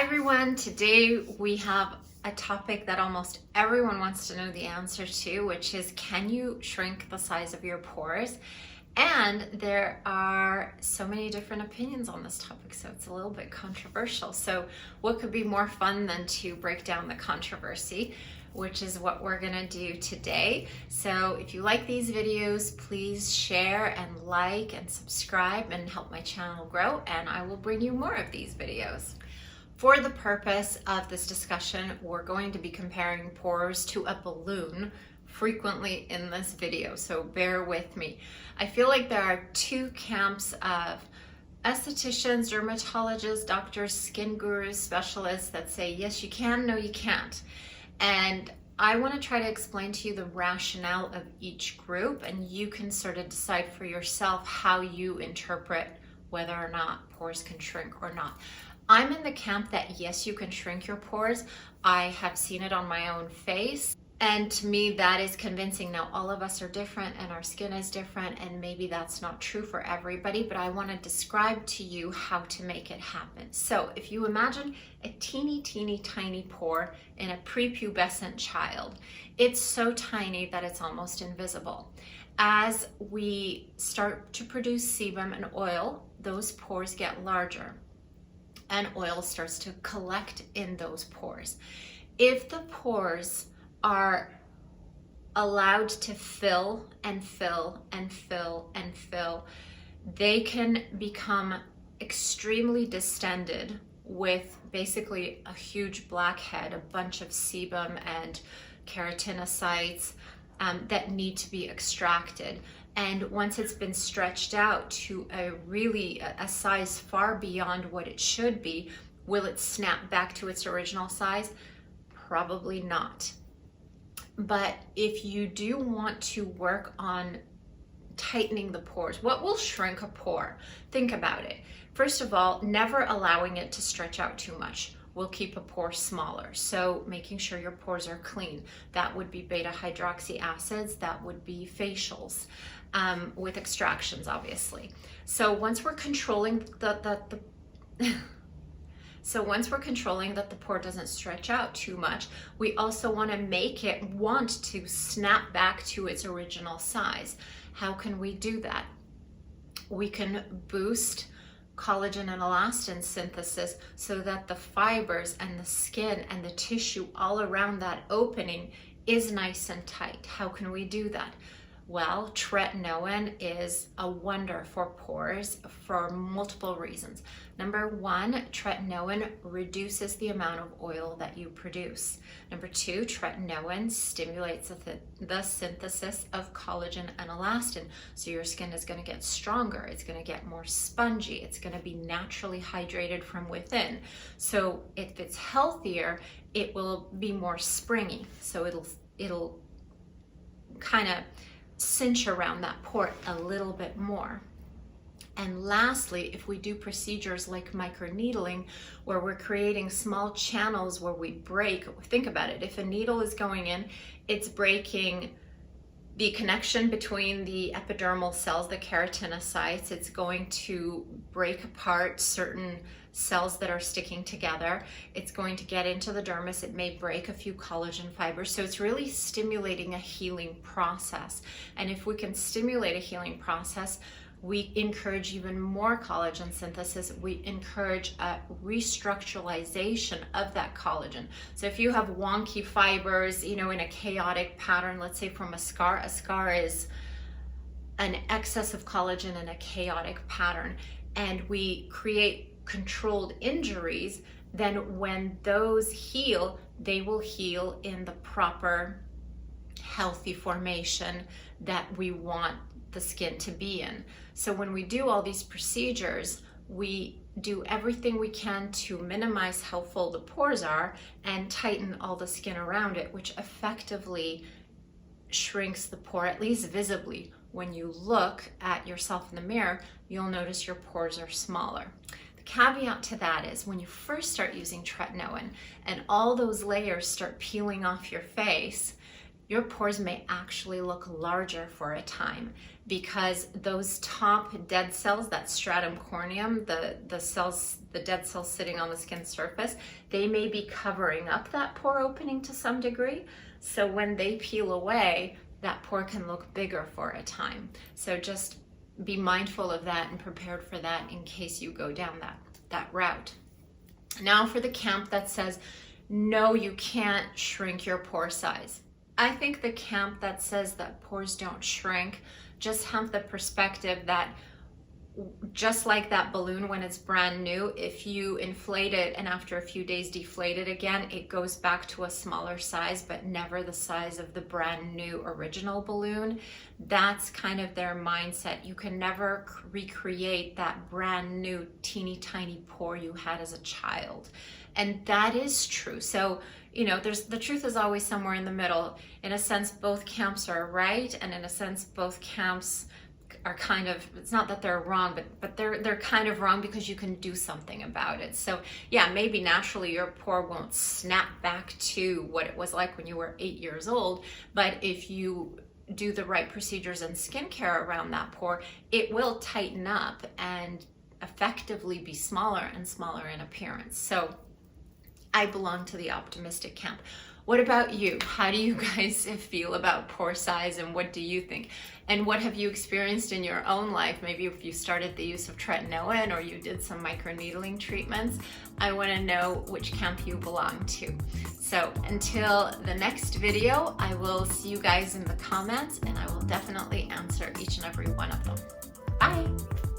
everyone. Today we have a topic that almost everyone wants to know the answer to, which is, can you shrink the size of your pores? And there are so many different opinions on this topic, so it's a little bit controversial. So what could be more fun than to break down the controversy, which is what we're gonna do today. So if you like these videos, please share and like and subscribe and help my channel grow, and I will bring you more of these videos. For the purpose of this discussion, we're going to be comparing pores to a balloon frequently in this video, so bear with me. I feel like there are two camps of estheticians, dermatologists, doctors, skin gurus, specialists that say, yes, you can, no, you can't. And I want to try to explain to you the rationale of each group, and you can sort of decide for yourself how you interpret whether or not pores can shrink or not. I'm in the camp that yes, you can shrink your pores. I have seen it on my own face, and to me that is convincing. Now, all of us are different and our skin is different, and maybe that's not true for everybody, but I want to describe to you how to make it happen. So if you imagine a teeny tiny pore in a prepubescent child, it's so tiny that it's almost invisible. As we start to produce sebum and oil, those pores get larger, and oil starts to collect in those pores. If the pores are allowed to fill and fill and fill and fill, they can become extremely distended with basically a huge blackhead, a bunch of sebum and keratinocytes that need to be extracted. And once it's been stretched out to a size far beyond what it should be, will it snap back to its original size? Probably not. But if you do want to work on tightening the pores, what will shrink a pore? Think about it. First of all, never allowing it to stretch out too much will keep a pore smaller. So making sure your pores are clean. That would be beta hydroxy acids, that would be facials, with extractions, obviously. So once we're controlling that the pore doesn't stretch out too much, we also want to make it want to snap back to its original size. How can we do that? We can boost collagen and elastin synthesis so that the fibers and the skin and the tissue all around that opening is nice and tight. How can we do that? Well, tretinoin is a wonder for pores for multiple reasons. Number one, tretinoin reduces the amount of oil that you produce. Number two, tretinoin stimulates the synthesis of collagen and elastin. So your skin is going to get stronger, it's going to get more spongy, it's going to be naturally hydrated from within. So if it's healthier, it will be more springy. So it'll kind of cinch around that pore a little bit more. And lastly, if we do procedures like microneedling, where we're creating small channels where we break, think about it, if a needle is going in, it's breaking the connection between the epidermal cells, the keratinocytes. It's going to break apart certain cells that are sticking together. It's going to get into the dermis. It may break a few collagen fibers. So it's really stimulating a healing process. And if we can stimulate a healing process, we encourage even more collagen synthesis. We encourage a restructuralization of that collagen. So if you have wonky fibers, in a chaotic pattern, let's say from a scar is an excess of collagen in a chaotic pattern, and we create controlled injuries, then when those heal, they will heal in the proper healthy formation that we want the skin to be in. So when we do all these procedures, we do everything we can to minimize how full the pores are and tighten all the skin around it, which effectively shrinks the pore, at least visibly. When you look at yourself in the mirror, you'll notice your pores are smaller. The caveat to that is when you first start using tretinoin and all those layers start peeling off your face, your pores may actually look larger for a time, because those top dead cells, that stratum corneum, the cells, the dead cells sitting on the skin surface, they may be covering up that pore opening to some degree. So when they peel away, that pore can look bigger for a time. So just be mindful of that and prepared for that in case you go down that route. Now for the camp that says, no, you can't shrink your pore size. I think the camp that says that pores don't shrink just have the perspective that just like that balloon when it's brand new, if you inflate it and after a few days deflate it again, it goes back to a smaller size, but never the size of the brand new original balloon. That's kind of their mindset. You can never recreate that brand new teeny tiny pore you had as a child. And that is true. So, you know, the truth is always somewhere in the middle. In a sense, both camps are right, and in a sense, both camps are kind of, it's not that they're wrong, but they're kind of wrong because you can do something about it. So yeah, maybe naturally your pore won't snap back to what it was like when you were 8 years old, but if you do the right procedures and skincare around that pore, it will tighten up and effectively be smaller and smaller in appearance. So I belong to the optimistic camp. What about you? How do you guys feel about pore size, and what do you think? And what have you experienced in your own life? Maybe if you started the use of tretinoin or you did some microneedling treatments. I want to know which camp you belong to. So until the next video, I will see you guys in the comments, and I will definitely answer each and every one of them. Bye.